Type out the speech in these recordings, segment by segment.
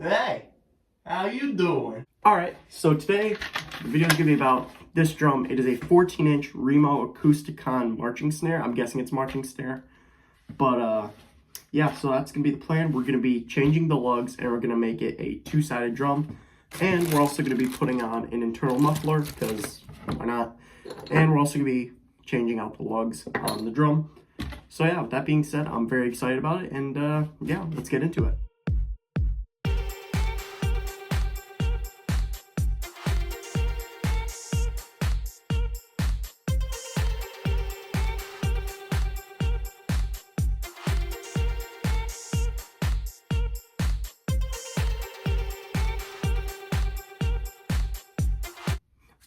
Hey, how you doing? Alright, so today the video is going to be about this drum. It is a 14-inch Remo Acousticon marching snare. I'm guessing it's marching snare. But yeah, so that's going to be the plan. We're going to be changing the lugs and we're going to make it a two-sided drum. And we're also going to be putting on an internal muffler because why not? And we're also going to be changing out the lugs on the drum. So yeah, with that being said, I'm very excited about it, and yeah, let's get into it.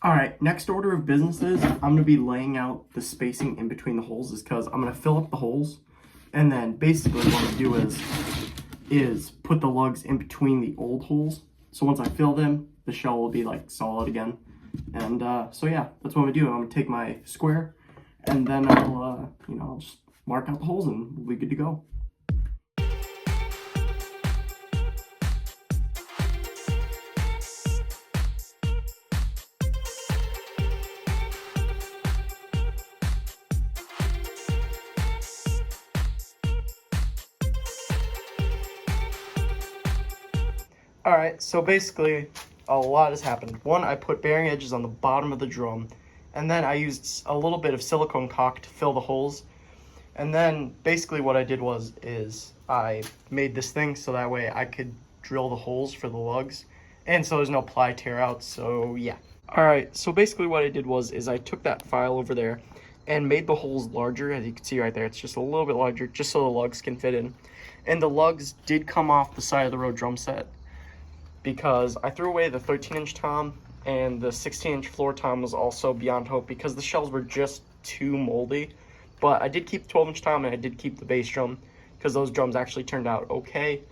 Alright, next order of business is I'm going to be laying out the spacing in between the holes is because I'm going to fill up the holes, and then basically what I'm going to do is put the lugs in between the old holes. So once I fill them, the shell will be like solid again. And so yeah, that's what I'm going to do. I'm going to take my square and then I'll just mark out the holes and we'll be good to go. Alright, so basically a lot has happened. One, I put bearing edges on the bottom of the drum, and then I used a little bit of silicone caulk to fill the holes. And then basically what I did is I made this thing so that way I could drill the holes for the lugs, and so there's no ply tear out. So yeah. Alright, so basically what I did is I took that file over there and made the holes larger. As you can see right there, it's just a little bit larger just so the lugs can fit in. And the lugs did come off the side of the road drum set, because I threw away the 13-inch tom, and the 16-inch floor tom was also beyond hope because the shells were just too moldy. But I did keep the 12-inch tom and I did keep the bass drum because those drums actually turned out okay.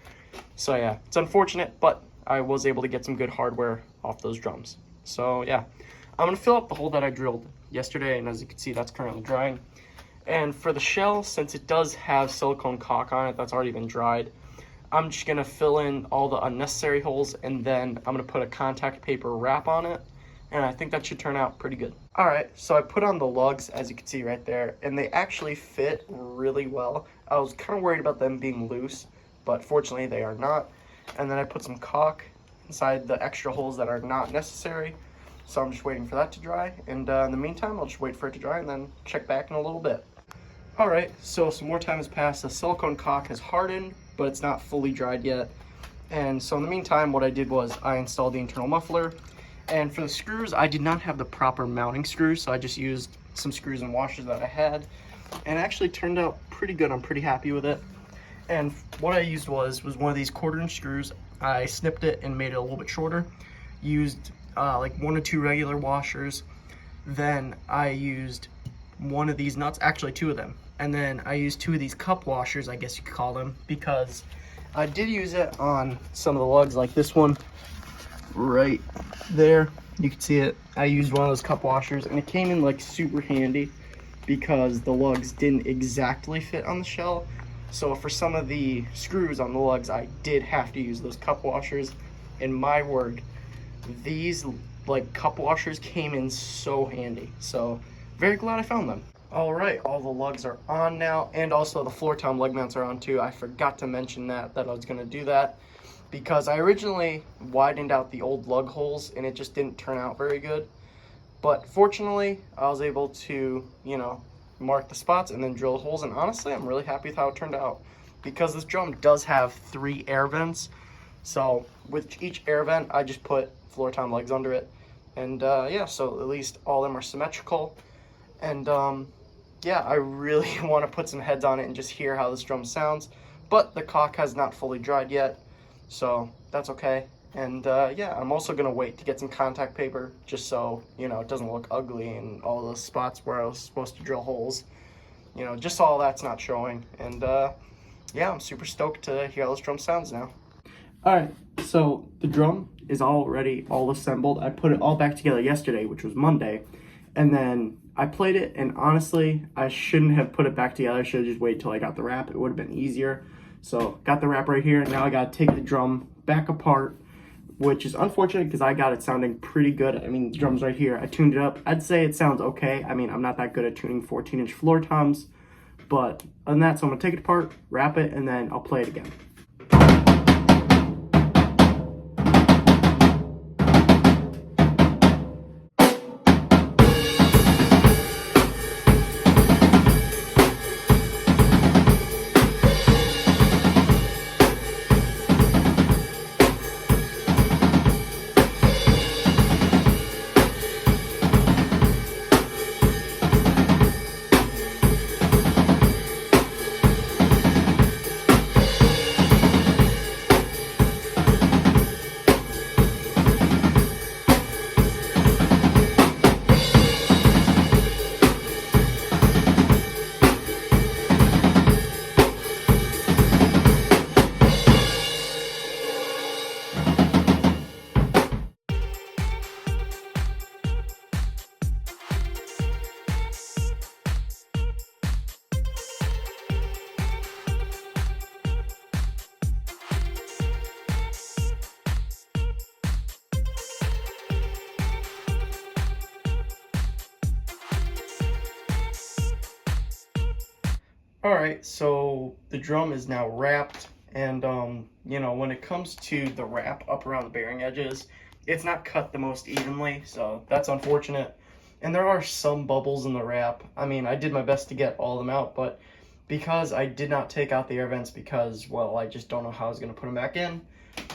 So yeah, it's unfortunate, but I was able to get some good hardware off those drums. So yeah, I'm going to fill up the hole that I drilled yesterday, and as you can see, that's currently drying. And for the shell, since it does have silicone caulk on it that's already been dried, I'm just going to fill in all the unnecessary holes, and then I'm going to put a contact paper wrap on it, and I think that should turn out pretty good. Alright, so I put on the lugs, as you can see right there, and they actually fit really well. I was kind of worried about them being loose, but fortunately they are not. And then I put some caulk inside the extra holes that are not necessary, so I'm just waiting for that to dry, and in the meantime I'll just wait for it to dry and then check back in a little bit. Alright, so some more time has passed. The silicone caulk has hardened, but it's not fully dried yet. And so in the meantime, what I did was I installed the internal muffler. And for the screws, I did not have the proper mounting screws, so I just used some screws and washers that I had. And it actually turned out pretty good. I'm pretty happy with it. And what I used was one of these 1/4-inch screws. I snipped it and made it a little bit shorter. Used like 1 or 2 regular washers. Then I used one of these nuts, actually 2 of them. And then I used 2 of these cup washers, I guess you could call them, because I did use it on some of the lugs, like this one right there. You can see it. I used one of those cup washers, and it came in like super handy because the lugs didn't exactly fit on the shell. So for some of the screws on the lugs, I did have to use those cup washers. And my word, these like cup washers came in so handy. So very glad I found them. Alright, all the lugs are on now, and also the floor tom lug mounts are on too. I forgot to mention that I was going to do that because I originally widened out the old lug holes and it just didn't turn out very good. But fortunately, I was able to, mark the spots and then drill the holes, and honestly, I'm really happy with how it turned out because this drum does have 3 air vents. So with each air vent, I just put floor tom legs under it, and yeah, so at least all of them are symmetrical. And yeah, I really want to put some heads on it and just hear how this drum sounds, but the caulk has not fully dried yet, so that's okay. And yeah, I'm also going to wait to get some contact paper just so, it doesn't look ugly in all those spots where I was supposed to drill holes. Just so all that's not showing. And yeah, I'm super stoked to hear how this drum sounds now. Alright, so the drum is already all assembled. I put it all back together yesterday, which was Monday. And then I played it, and honestly, I shouldn't have put it back together. I should have just waited till I got the wrap. It would have been easier. So got the wrap right here. Now I got to take the drum back apart, which is unfortunate because I got it sounding pretty good. I mean, the drum's right here. I tuned it up. I'd say it sounds okay. I mean, I'm not that good at tuning 14-inch floor toms, but other than that, so I'm gonna take it apart, wrap it, and then I'll play it again. Alright, so the drum is now wrapped, and you know, when it comes to the wrap up around the bearing edges, it's not cut the most evenly, so that's unfortunate. And there are some bubbles in the wrap. I mean, I did my best to get all of them out, but because I did not take out the air vents because, well, I just don't know how I was going to put them back in.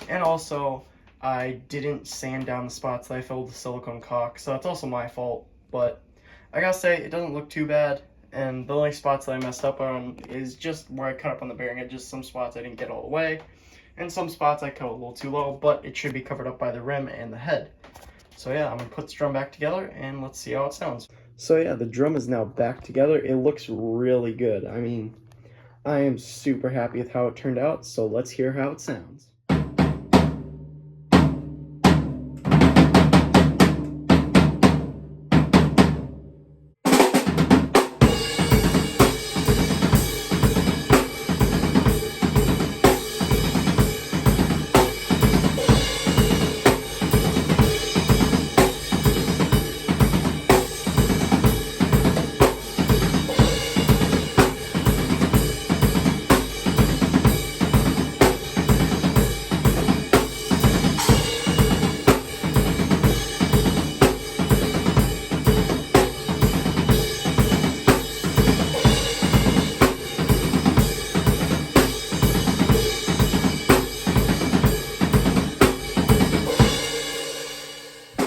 And also, I didn't sand down the spots that I filled with silicone caulk, so that's also my fault. But I gotta say, it doesn't look too bad. And the only spots that I messed up on is just where I cut up on the bearing edges. Some spots I didn't get all the way, and some spots I cut a little too low, but it should be covered up by the rim and the head. So yeah, I'm gonna put this drum back together and let's see how it sounds. So yeah, the drum is now back together. It looks really good. I mean, I am super happy with how it turned out, so let's hear how it sounds.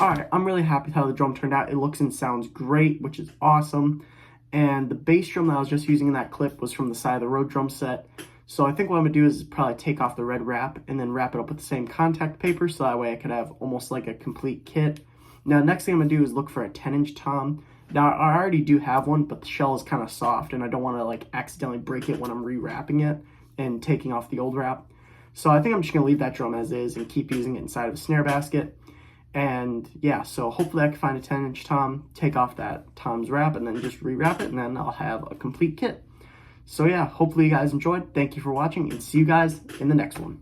Alright, I'm really happy with how the drum turned out. It looks and sounds great, which is awesome. And the bass drum that I was just using in that clip was from the Side of the Road drum set. So I think what I'm going to do is probably take off the red wrap and then wrap it up with the same contact paper, so that way I could have almost like a complete kit. Now, next thing I'm going to do is look for a 10-inch tom. Now, I already do have one, but the shell is kind of soft, and I don't want to like accidentally break it when I'm rewrapping it and taking off the old wrap. So I think I'm just going to leave that drum as is and keep using it inside of a snare basket. And yeah, so hopefully I can find a 10-inch tom, take off that tom's wrap, and then just rewrap it, and then I'll have a complete kit. So yeah, hopefully you guys enjoyed. Thank you for watching, and see you guys in the next one.